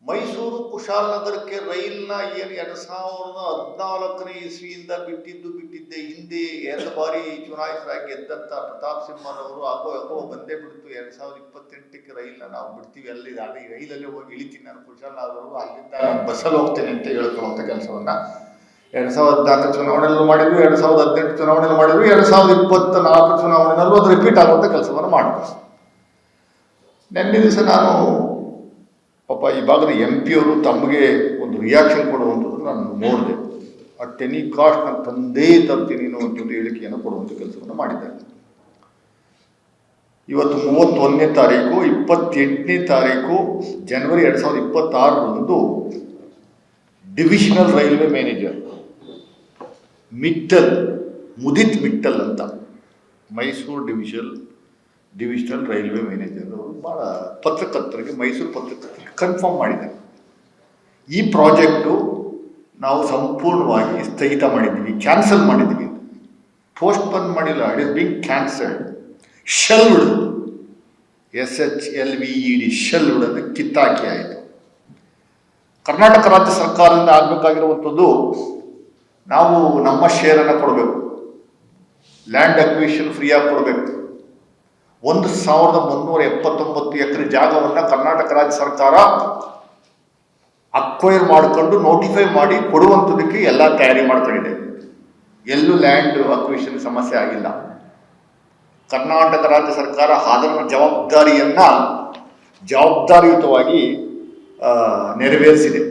ಮೈಸೂರು ಕುಶಾಲನಗರಕ್ಕೆ ರೈಲ್ನ ಏನು 2014ನೇ ಇಸ್ವಿಯಿಂದ ಬಿಟ್ಟಿದ್ದೆ. ಹಿಂದೆ 2 ಬಾರಿ ಚುನಾಯಿತರಾಗಿ ಗೆದ್ದಂತ ಪ್ರತಾಪ್ ಸಿಂಹನವರು ಆಗೋ ಬಂದೇ ಬಿಡ್ತು. 2028ಕ್ಕೆ ರೈಲ್ನ ನಾವು ಬಿಡ್ತೀವಿ, ಅಲ್ಲಿ ರೈಲಲ್ಲಿ ಹೋಗಿ ಇಳಿತೀನಿ ನಾನು ಕುಶಾಲನಗರವರೆಗೂ, ಅಲ್ಲಿಂದ ನಾನು ಬಸ್ಸಲ್ಲಿ ಹೋಗ್ತೇನೆ ಅಂತ ಹೇಳ್ಕೊಳ್ಳುವಂಥ ಕೆಲಸವನ್ನ 2014 ಚುನಾವಣೆಯಲ್ಲೂ ಮಾಡಿದ್ವಿ, 2018 ಚುನಾವಣೆಯಲ್ಲಿ ಮಾಡಿದ್ವಿ, 2024 ಚುನಾವಣೆಯಲ್ಲೂ ಅದು ರಿಪೀಟ್ ಆಗುವಂಥ ಕೆಲಸವನ್ನು ಮಾಡಿದ್ವಿ. ನಿನ್ನೆ ದಿವಸ ನಾನು ಪಾಪ ಈ ಭಾಗದ MP ಅವರು ತಮಗೆ ಒಂದು ರಿಯಾಕ್ಷನ್ ಕೊಡುವಂಥದ್ದು ನಾನು ನೋಡಿದೆ. ಅಟ್ ಎನಿ ಕಾಸ್ಟ್ ನಾನು ತಂದೇ ತರ್ತೀನಿ ಅನ್ನುವಂಥದ್ದು ಹೇಳಿಕೆಯನ್ನು ಕೊಡುವಂಥ ಕೆಲಸವನ್ನು ಮಾಡಿದ್ದಾರೆ. ಇವತ್ತು 31ನೇ ತಾರೀಕು, 28ನೇ ತಾರೀಕು ಜನವರಿ 2026ರಂದು ಡಿವಿಷನಲ್ ರೈಲ್ವೆ ಮ್ಯಾನೇಜರ್ ಮುದಿತ್ ಮಿಟ್ಟಲ್ ಅಂತ ಮೈಸೂರು ಡಿವಿಷನಲ್ ರೈಲ್ವೆ ಮ್ಯಾನೇಜರ್ ಅವರು ಭಾಳ ಪತ್ರಕರ್ತರಿಗೆ, ಮೈಸೂರು ಪತ್ರಕರ್ತರಿಗೆ ಕನ್ಫರ್ಮ್ ಮಾಡಿದ್ದಾರೆ. ಈ ಪ್ರಾಜೆಕ್ಟು ನಾವು ಸಂಪೂರ್ಣವಾಗಿ ಸ್ಥಗಿತ ಮಾಡಿದ್ದೀವಿ, ಕ್ಯಾನ್ಸಲ್ ಮಾಡಿದ್ದೀವಿ. ಪೋಸ್ಟ್ಪೋನ್ ಮಾಡಿಲ್ಲ, it is being cancelled. Shelved, SHLVED, shelved ಅಂದರೆ ಕಿತ್ತಾಕಿ ಆಯಿತು. ಕರ್ನಾಟಕ ರಾಜ್ಯ ಸರ್ಕಾರದಿಂದ ಆಗಬೇಕಾಗಿರುವಂಥದ್ದು, ನಾವು ನಮ್ಮ ಶೇರನ್ನು ಕೊಡಬೇಕು, ಲ್ಯಾಂಡ್ ಅಕ್ವಿಷನ್ ಫ್ರೀಯಾಗಿ ಕೊಡಬೇಕು. 1379 ಎಕರೆ ಜಾಗವನ್ನು ಕರ್ನಾಟಕ ರಾಜ್ಯ ಸರ್ಕಾರ ಅಕ್ವೈರ್ ಮಾಡಿಕೊಂಡು ನೋಟಿಫೈ ಮಾಡಿ ಕೊಡುವಂಥದಕ್ಕೆ ಎಲ್ಲ ತಯಾರಿ ಮಾಡ್ಕೊಂಡಿದೆ. ಎಲ್ಲೂ ಲ್ಯಾಂಡ್ ಅಕ್ವಿಷನ್ ಸಮಸ್ಯೆ ಆಗಿಲ್ಲ. ಕರ್ನಾಟಕ ರಾಜ್ಯ ಸರ್ಕಾರ ಅದರ ಜವಾಬ್ದಾರಿಯುತವಾಗಿ ನೆರವೇರಿಸಿದೆ.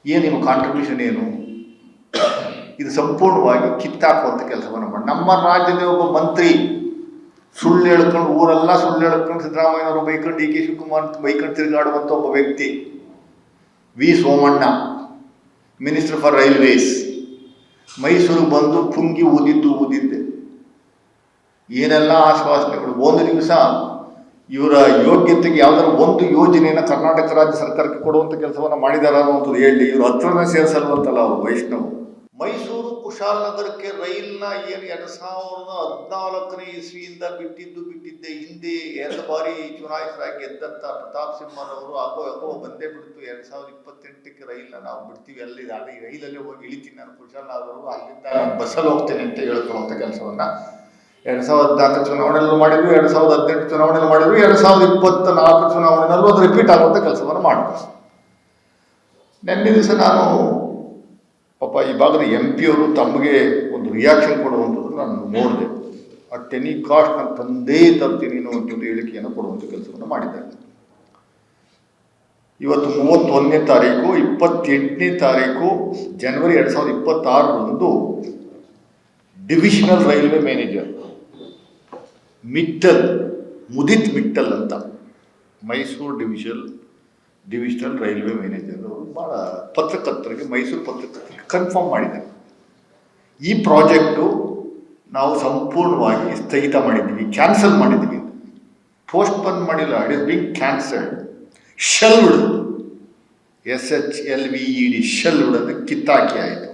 ಏನು ನಿಮ್ಮ ಕಾಂಟ್ರಿಬ್ಯೂಷನ್ ಏನು? ಇದು ಸಂಪೂರ್ಣವಾಗಿ ಕಿತ್ತಾಕುವಂಥ ಕೆಲಸವನ್ನು ಮಾಡಿ. ನಮ್ಮ ರಾಜ್ಯದ ಒಬ್ಬ ಮಂತ್ರಿ ಸುಳ್ಳು ಹೇಳ್ಕೊಂಡು, ಊರೆಲ್ಲ ಸುಳ್ಳು ಹೇಳ್ಕೊಂಡು, ಸಿದ್ದರಾಮಯ್ಯನವರು ಬೈಕೊಂಡು, DK ಶಿವಕುಮಾರ್ ಬೈಕೊಂಡು ತಿರುಗಾಡುವಂಥ ಒಬ್ಬ ವ್ಯಕ್ತಿ V. Somanna, minister for railways, ಮೈಸೂರಿಗೆ ಬಂದು ಪುಂಗಿ ಊದಿದ್ದೆ. ಏನೆಲ್ಲ ಆಶ್ವಾಸನೆಗಳು. ಒಂದು ದಿವಸ ಇವರ ಯೋಗ್ಯತೆಗೆ ಯಾವ್ದಾದ್ರು ಒಂದು ಯೋಜನೆಯನ್ನು ಕರ್ನಾಟಕ ರಾಜ್ಯ ಸರ್ಕಾರಕ್ಕೆ ಕೊಡುವಂಥ ಕೆಲಸವನ್ನು ಮಾಡಿದಾರ ಅನ್ನುವಂಥದ್ದು ಹೇಳಿ. ಇವರು ಹತ್ರನೇ ಸೇರಿಸಲ್ವಂತಲ್ಲ ಅವರು ವೈಷ್ಣವ್. ಮೈಸೂರು ಕುಶಾಲನಗರಕ್ಕೆ ರೈಲ್ನ ಏನು 2014ನೇ ಇಸ್ವಿಯಿಂದ ಬಿಟ್ಟಿದ್ದೆ. ಹಿಂದೆ 2 ಬಾರಿ ಚುನಾಯಿತರಾಗಿ ಗೆದ್ದಂತ ಪ್ರತಾಪ್ ಸಿಂಹನವರು ಆಗೋ ಬಂದೇ ಬಿಡ್ತು. 2028ಕ್ಕೆ ರೈಲ್ನ ನಾವು ಬಿಡ್ತೀವಿ, ಅಲ್ಲಿ ರೈಲಲ್ಲಿ ಹೋಗಿ ಇಳಿತೀನಿ ನಾನು ಕುಶಾಲನಗರವರೆಗೂ, ಅಲ್ಲಿಂದ ನಾನು ಬಸ್ಸಲ್ಲಿ ಹೋಗ್ತೇನೆ ಅಂತ ಹೇಳ್ಕೊಳ್ಳುವಂಥ ಕೆಲಸವನ್ನ 2014 ಚುನಾವಣೆಯಲ್ಲೂ ಮಾಡಿದ್ವಿ, 2018 ಚುನಾವಣೆಯಲ್ಲಿ ಮಾಡಿದ್ವಿ, 2024 ಚುನಾವಣೆಯಲ್ಲೂ ಅದು ರಿಪೀಟ್ ಆಗುವಂಥ ಕೆಲಸವನ್ನು ಮಾಡಿದ್ವಿ. ನಿನ್ನೆ ದಿವಸ ನಾನು ಪಾಪ ಈ ಭಾಗದ MP ಅವರು ತಮಗೆ ಒಂದು ರಿಯಾಕ್ಷನ್ ಕೊಡುವಂಥದ್ದು ನಾನು ನೋಡಿದೆ. ಅಟ್ ಎನಿ ಕಾಸ್ಟ್ ನಾನು ತಂದೇ ತರ್ತೀನಿ ಅನ್ನುವಂಥದ್ದು ಹೇಳಿಕೆಯನ್ನು ಕೊಡುವಂಥ ಕೆಲಸವನ್ನು ಮಾಡಿದ್ದಾರೆ. ಇವತ್ತು 31ನೇ ತಾರೀಕು, 28ನೇ ತಾರೀಕು ಜನವರಿ 2026ರಂದು ಡಿವಿಷನಲ್ ರೈಲ್ವೆ ಮ್ಯಾನೇಜರ್ ಮುದಿತ್ ಮಿಟ್ಟಲ್ ಅಂತ ಮೈಸೂರು ಡಿವಿಷನಲ್ ರೈಲ್ವೆ ಮ್ಯಾನೇಜರ್ ಅವರು ಭಾಳ ಪತ್ರಕರ್ತರಿಗೆ, ಮೈಸೂರು ಪತ್ರಕರ್ತರಿಗೆ ಕನ್ಫರ್ಮ್ ಮಾಡಿದ್ದಾರೆ. ಈ ಪ್ರಾಜೆಕ್ಟು ನಾವು ಸಂಪೂರ್ಣವಾಗಿ ಸ್ಥಗಿತ ಮಾಡಿದ್ದೀವಿ, ಕ್ಯಾನ್ಸಲ್ ಮಾಡಿದ್ದೀವಿ. ಪೋಸ್ಟ್ಪೋನ್ ಮಾಡಿಲ್ಲ, it is being cancelled. Shelved, SHLVED, shelved ಅಂದರೆ ಕಿತ್ತಾಕಿ ಆಯಿತು.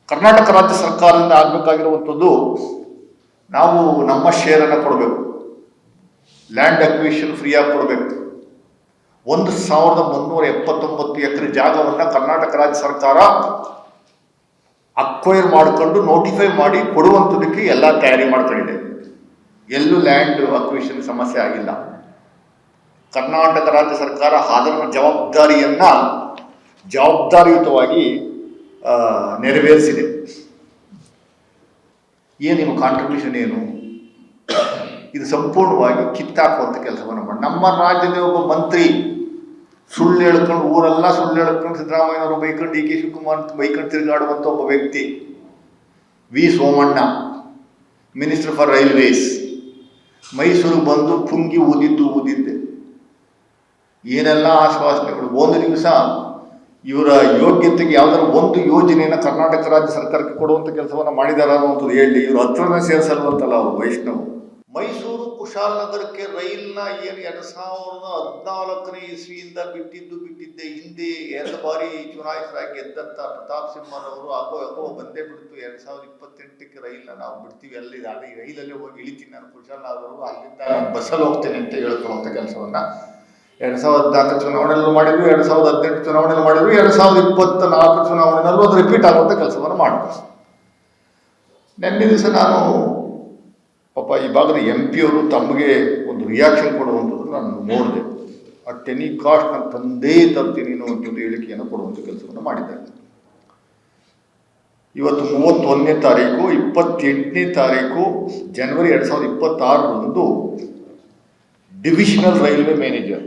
ಕರ್ನಾಟಕ ರಾಜ್ಯ ಸರ್ಕಾರದಿಂದ ಆಗಬೇಕಾಗಿರುವಂಥದ್ದು, ನಾವು ನಮ್ಮ ಶೇರನ್ನು ಕೊಡಬೇಕು, ಲ್ಯಾಂಡ್ ಅಕ್ವಿಷನ್ ಫ್ರೀಯಾಗಿ ಕೊಡಬೇಕು. 1379 ಎಕರೆ ಜಾಗವನ್ನು ಕರ್ನಾಟಕ ರಾಜ್ಯ ಸರ್ಕಾರ ಅಕ್ವೈರ್ ಮಾಡಿಕೊಂಡು ನೋಟಿಫೈ ಮಾಡಿ ಕೊಡುವಂಥದಕ್ಕೆ ಎಲ್ಲ ತಯಾರಿ ಮಾಡ್ಕೊಂಡಿದೆ. ಎಲ್ಲೂ ಲ್ಯಾಂಡ್ ಅಕ್ವಿಷನ್ ಸಮಸ್ಯೆ ಆಗಿಲ್ಲ. ಕರ್ನಾಟಕ ರಾಜ್ಯ ಸರ್ಕಾರ ಅದರ ಜವಾಬ್ದಾರಿಯುತವಾಗಿ ನೆರವೇರಿಸಿದೆ. ಏನು ನಿಮ್ಮ ಕಾಂಟ್ರಿಬ್ಯೂಷನ್ ಏನು? ಇದು ಸಂಪೂರ್ಣವಾಗಿ ಕಿತ್ತಾಕುವಂಥ ಕೆಲಸವನ್ನು ಮಾಡಿ. ನಮ್ಮ ರಾಜ್ಯದ ಒಬ್ಬ ಮಂತ್ರಿ ಸುಳ್ಳು ಹೇಳ್ಕೊಂಡು, ಊರೆಲ್ಲ ಸುಳ್ಳು ಹೇಳ್ಕೊಂಡು, ಸಿದ್ದರಾಮಯ್ಯನವರು ಬೈಕೊಂಡು, DK ಶಿವಕುಮಾರ್ ಬೈಕೊಂಡು ತಿರುಗಾಡುವಂಥ ಒಬ್ಬ ವ್ಯಕ್ತಿ V. Somanna, minister for railways, ಮೈಸೂರಿಗೆ ಬಂದು ಪುಂಗಿ ಊದಿದ್ದೆ. ಏನೆಲ್ಲ ಆಶ್ವಾಸನೆಗಳು. ಒಂದು ದಿವಸ ಇವರ ಯೋಗ್ಯತೆಗೆ ಯಾವ್ದಾದ್ರು ಒಂದು ಯೋಜನೆಯನ್ನು ಕರ್ನಾಟಕ ರಾಜ್ಯ ಸರ್ಕಾರಕ್ಕೆ ಕೊಡುವಂಥ ಕೆಲಸವನ್ನು ಮಾಡಿದಾರ ಅನ್ನುವಂಥದ್ದು ಹೇಳಿ. ಇವರು ಹತ್ರನೇ ಸೇರಿಸಲ್ವಂತಲ್ಲ ಅವರು ವೈಷ್ಣವ್. ಮೈಸೂರು ಕುಶಾಲನಗರಕ್ಕೆ ರೈಲ್ನ ಏನು 2014ನೇ ಇಸ್ವಿಯಿಂದ ಬಿಟ್ಟಿದ್ದೆ. ಹಿಂದೆ 2 ಬಾರಿ ಚುನಾಯಿತರಾಗಿ ಗೆದ್ದಂತ ಪ್ರತಾಪ್ ಸಿಂಹನವರು ಆಗೋ ಬಂದೇ ಬಿಡ್ತು. 2028ಕ್ಕೆ ರೈಲ್ನ ನಾವು ಬಿಡ್ತೀವಿ, ಅಲ್ಲಿ ರೈಲಲ್ಲಿ ಹೋಗಿ ಇಳಿತೀನಿ ನಾನು ಕುಶಾಲನಗರವರೆಗೂ, ಅಲ್ಲಿಂದ ನಾನು ಬಸ್ಸಲ್ಲಿ ಹೋಗ್ತೇನೆ ಅಂತ ಹೇಳ್ಕೊಳ್ಳುವಂಥ ಕೆಲಸವನ್ನ 2014 ಚುನಾವಣೆಯಲ್ಲೂ ಮಾಡಿದ್ವಿ, 2018 ಚುನಾವಣೆಯಲ್ಲಿ ಮಾಡಿದ್ವಿ, 2024 ಚುನಾವಣೆಯಲ್ಲೂ ಅದು ರಿಪೀಟ್ ಆಗುವಂಥ ಕೆಲಸವನ್ನು ಮಾಡಿದ್ವಿ. ನಿನ್ನೆ ದಿವಸ ನಾನು ಪಾಪ ಈ ಭಾಗದ MP ಅವರು ತಮಗೆ ಒಂದು ರಿಯಾಕ್ಷನ್ ಕೊಡುವಂಥದ್ದು ನಾನು ನೋಡಿದೆ. ಅಟ್ ಎನಿ ಕಾಸ್ಟ್ ನಾನು ತಂದೇ ತರ್ತೀನಿ ಅನ್ನುವಂಥದ್ದು ಹೇಳಿಕೆಯನ್ನು ಕೊಡುವಂಥ ಕೆಲಸವನ್ನು ಮಾಡಿದ್ದಾರೆ. ಇವತ್ತು 31ನೇ ತಾರೀಕು 28ನೇ ತಾರೀಕು ಜನವರಿ 2026ರಂದು ಡಿವಿಷನಲ್ ರೈಲ್ವೆ ಮ್ಯಾನೇಜರ್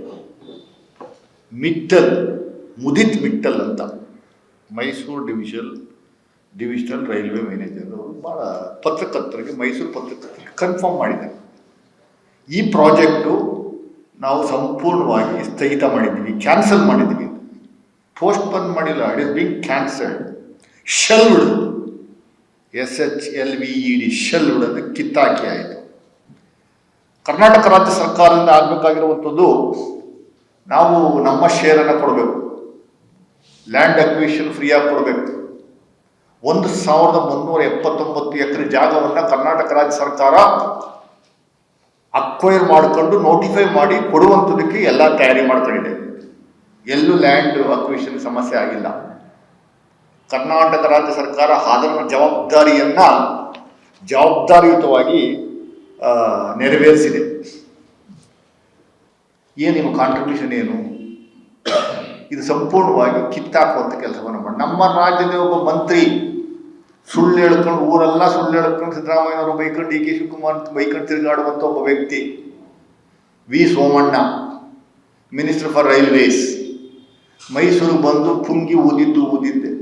ಮುದಿತ್ ಮಿಟ್ಟಲ್ ಅಂತ ಮೈಸೂರು ಡಿವಿಷನಲ್ ರೈಲ್ವೆ ಮ್ಯಾನೇಜರ್ ಅವರು ಭಾಳ ಪತ್ರಕರ್ತರಿಗೆ, ಮೈಸೂರು ಪತ್ರಕರ್ತರಿಗೆ ಕನ್ಫರ್ಮ್ ಮಾಡಿದ್ದಾರೆ. ಈ ಪ್ರಾಜೆಕ್ಟು ನಾವು ಸಂಪೂರ್ಣವಾಗಿ ಸ್ಥಗಿತ ಮಾಡಿದ್ದೀವಿ, ಕ್ಯಾನ್ಸಲ್ ಮಾಡಿದ್ದೀವಿ. ಪೋಸ್ಟ್ಪೋನ್ ಮಾಡಿಲ್ಲ, it is being cancelled. Shelved, SHLVED shelved ಅಂದರೆ ಕಿತ್ತಾಕಿ ಆಯಿತು. ಕರ್ನಾಟಕ ರಾಜ್ಯ ಸರ್ಕಾರದಿಂದ ಆಗಬೇಕಾಗಿರುವಂಥದ್ದು, ನಾವು ನಮ್ಮ ಶೇರನ್ನು ಕೊಡಬೇಕು, ಲ್ಯಾಂಡ್ ಅಕ್ವಿಷನ್ ಫ್ರೀಯಾಗಿ ಕೊಡಬೇಕು. 1379 ಎಕರೆ ಜಾಗವನ್ನು ಕರ್ನಾಟಕ ರಾಜ್ಯ ಸರ್ಕಾರ ಅಕ್ವೈರ್ ಮಾಡಿಕೊಂಡು ನೋಟಿಫೈ ಮಾಡಿ ಕೊಡುವಂಥದಕ್ಕೆ ಎಲ್ಲ ತಯಾರಿ ಮಾಡ್ಕೊಂಡಿದೆ. ಎಲ್ಲೂ ಲ್ಯಾಂಡ್ ಅಕ್ವಿಷನ್ ಸಮಸ್ಯೆ ಆಗಿಲ್ಲ. ಕರ್ನಾಟಕ ರಾಜ್ಯ ಸರ್ಕಾರ ಅದರ ಜವಾಬ್ದಾರಿಯುತವಾಗಿ ನೆರವೇರಿಸಿದೆ. ನಿಮ್ಮ ಕಾಂಟ್ರಿಬ್ಯೂಷನ್ ಏನು? ಇದು ಸಂಪೂರ್ಣವಾಗಿ ಕಿತ್ತಾಕುವಂಥ ಕೆಲಸವನ್ನು ಮಾಡಿ. ನಮ್ಮ ರಾಜ್ಯದ ಒಬ್ಬ ಮಂತ್ರಿ ಸುಳ್ಳು ಹೇಳ್ಕೊಂಡು, ಊರೆಲ್ಲ ಸುಳ್ಳು ಹೇಳ್ಕೊಂಡು, ಸಿದ್ದರಾಮಯ್ಯನವರು ಬೈಕೊಂಡು, DK ಶಿವಕುಮಾರ್ ಬೈಕೊಂಡು ತಿರುಗಾಡುವಂಥ ಒಬ್ಬ ವ್ಯಕ್ತಿ V Somanna, minister for railways, ಮೈಸೂರಿಗೆ ಬಂದು ಪುಂಗಿ ಊದಿದ್ದೆ.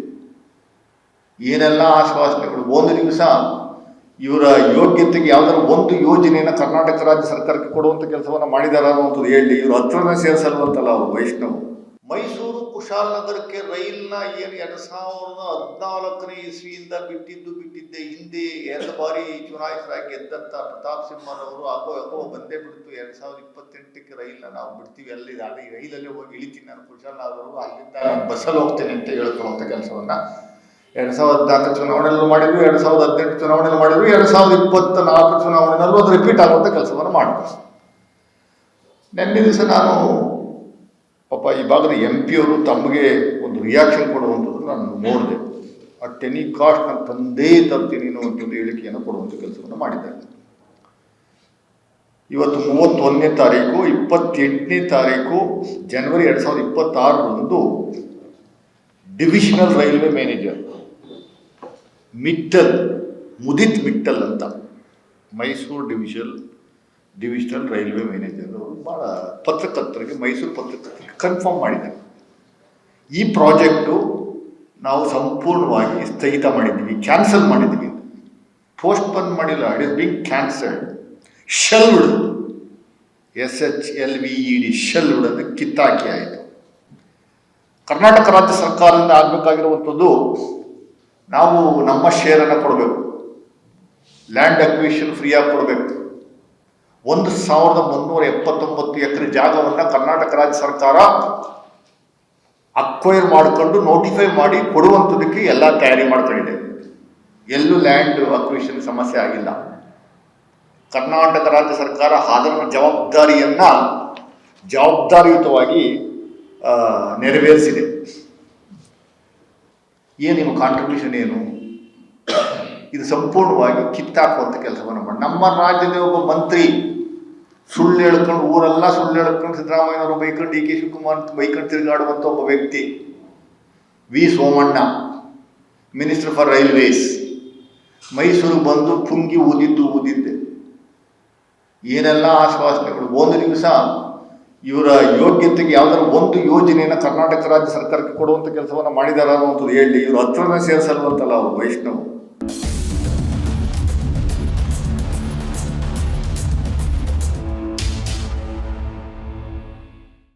ಏನೆಲ್ಲ ಆಶ್ವಾಸನೆಗಳು. ಒಂದು ದಿವಸ ಇವರ ಯೋಗ್ಯತೆಗೆ ಯಾವ್ದಾದ್ರು ಒಂದು ಯೋಜನೆಯನ್ನು ಕರ್ನಾಟಕ ರಾಜ್ಯ ಸರ್ಕಾರಕ್ಕೆ ಕೊಡುವಂಥ ಕೆಲಸವನ್ನು ಮಾಡಿದಾರ ಅನ್ನುವಂಥದ್ದು ಹೇಳಿ. ಇವರು ಹತ್ರನೇ ಸೇರಿಸಲ್ವಂತಲ್ಲ ಅವರು ವೈಷ್ಣವ್. ಮೈಸೂರು ಕುಶಾಲನಗರಕ್ಕೆ ರೈಲ್ನ ಏನು 2014ನೇ ಇಸ್ವಿಯಿಂದ ಬಿಟ್ಟಿದ್ದೆ. ಹಿಂದೆ 2 ಬಾರಿ ಚುನಾಯಿತರಾಗಿ ಗೆದ್ದಂಥ ಪ್ರತಾಪ್ ಸಿಂಹರವರು ಆಗೋ ಬಂದೇ ಬಿಡ್ತು. 2028ಕ್ಕೆ ರೈಲ್ನ ನಾವು ಬಿಡ್ತೀವಿ, ಅಲ್ಲಿ ರೈಲಲ್ಲೇ ಹೋಗಿ ಇಳಿತೀನಿ ನಾನು ಕುಶಾಲನಗರವರೆಗೂ, ಅಲ್ಲಿಂದ ನಾನು ಬಸ್ಸಲ್ಲಿ ಹೋಗ್ತೇನೆ ಅಂತ ಹೇಳ್ಕೊಳ್ಳುವಂಥ ಕೆಲಸವನ್ನು 2014 ಚುನಾವಣೆಯಲ್ಲೂ ಮಾಡಿದ್ವಿ, 2018 ಚುನಾವಣೆಯಲ್ಲಿ ಮಾಡಿದ್ವಿ, 2024 ಚುನಾವಣೆಯಲ್ಲೂ ಅದು ರಿಪೀಟ್ ಆಗುವಂಥ ಕೆಲಸವನ್ನು ಮಾಡಿದ್ವಿ. ನಿನ್ನೆ ದಿವಸ ನಾನು ಪಾಪ ಈ ಭಾಗದ MP ಅವರು ತಮಗೆ ಒಂದು ರಿಯಾಕ್ಷನ್ ಕೊಡುವಂಥದ್ದು ನಾನು ನೋಡಿದೆ. ಅಟ್ ಎನಿ ಕಾಸ್ಟ್ ನಾನು ತಂದೇ ತರ್ತೀನಿ ಅನ್ನುವಂಥದ್ದು ಹೇಳಿಕೆಯನ್ನು ಕೊಡುವಂಥ ಕೆಲಸವನ್ನು ಮಾಡಿದ್ದಾರೆ. ಇವತ್ತು 31ನೇ ತಾರೀಕು 28ನೇ ತಾರೀಕು ಜನವರಿ 2026ರಂದು ಡಿವಿಷನಲ್ ರೈಲ್ವೆ ಮ್ಯಾನೇಜರ್ ಮುದಿತ್ ಮಿಟ್ಟಲ್ ಅಂತ ಮೈಸೂರು ಡಿವಿಷನಲ್ ರೈಲ್ವೆ ಮ್ಯಾನೇಜರ್ ಅವರು ಭಾಳ ಪತ್ರಕರ್ತರಿಗೆ, ಮೈಸೂರು ಪತ್ರಕರ್ತರಿಗೆ ಕನ್ಫರ್ಮ್ ಮಾಡಿದ್ದಾರೆ. ಈ ಪ್ರಾಜೆಕ್ಟು ನಾವು ಸಂಪೂರ್ಣವಾಗಿ ಸ್ಥಗಿತ ಮಾಡಿದ್ದೀವಿ, ಕ್ಯಾನ್ಸಲ್ ಮಾಡಿದ್ದೀವಿ. ಪೋಸ್ಟ್ಪೋನ್ ಮಾಡಿಲ್ಲ, it is being cancelled. Shelved, SHLVED shelved ಅಂದರೆ ಕಿತ್ತಾಕಿ ಆಯಿತು. ಕರ್ನಾಟಕ ರಾಜ್ಯ ಸರ್ಕಾರದಿಂದ ಆಗಬೇಕಾಗಿರುವಂಥದ್ದು, ನಾವು ನಮ್ಮ ಶೇರನ್ನು ಕೊಡಬೇಕು, ಲ್ಯಾಂಡ್ ಅಕ್ವಿಷನ್ ಫ್ರೀಯಾಗಿ ಕೊಡಬೇಕು. 1379 ಎಕರೆ ಜಾಗವನ್ನು ಕರ್ನಾಟಕ ರಾಜ್ಯ ಸರ್ಕಾರ ಅಕ್ವೈರ್ ಮಾಡಿಕೊಂಡು ನೋಟಿಫೈ ಮಾಡಿ ಕೊಡುವಂಥದಕ್ಕೆ ಎಲ್ಲ ತಯಾರಿ ಮಾಡ್ಕೊಂಡಿದೆ. ಎಲ್ಲೂ ಲ್ಯಾಂಡ್ ಅಕ್ವಿಷನ್ ಸಮಸ್ಯೆ ಆಗಿಲ್ಲ. ಕರ್ನಾಟಕ ರಾಜ್ಯ ಸರ್ಕಾರ ಅದರ ಜವಾಬ್ದಾರಿಯುತವಾಗಿ ನೆರವೇರಿಸಿದೆ. ನಿಮ್ಮ ಕಾಂಟ್ರಿಬ್ಯೂಷನ್ ಏನು? ಇದು ಸಂಪೂರ್ಣವಾಗಿ ಕಿತ್ತಾಕುವಂಥ ಕೆಲಸವನ್ನು ಮಾಡಿ. ನಮ್ಮ ರಾಜ್ಯದ ಒಬ್ಬ ಮಂತ್ರಿ ಸುಳ್ಳು ಹೇಳ್ಕೊಂಡು, ಊರೆಲ್ಲ ಸುಳ್ಳು ಹೇಳ್ಕೊಂಡು, ಸಿದ್ದರಾಮಯ್ಯನವರು ಬೈಕೊಂಡು, DK ಶಿವಕುಮಾರ್ ಬೈಕೊಂಡು ತಿರುಗಾಡುವಂಥ ಒಬ್ಬ ವ್ಯಕ್ತಿ V Somanna, minister for railways, ಮೈಸೂರಿಗೆ ಬಂದು ಪುಂಗಿ ಊದಿದ್ದೆ. ಏನೆಲ್ಲ ಆಶ್ವಾಸನೆಗಳು. ಒಂದು ದಿವಸ ಇವರ ಯೋಗ್ಯತೆಗೆ ಯಾವ್ದಾದ್ರು ಒಂದು ಯೋಜನೆಯನ್ನು ಕರ್ನಾಟಕ ರಾಜ್ಯ ಸರ್ಕಾರಕ್ಕೆ ಕೊಡುವಂಥ ಕೆಲಸವನ್ನು ಮಾಡಿದಾರ ಅನ್ನುವಂಥದ್ದು ಹೇಳಿ. ಇವರು ಹತ್ರನೇ ಸೇರಿಸಲ್ವಂತಲ್ಲ ಅವರು ವೈಷ್ಣವ್.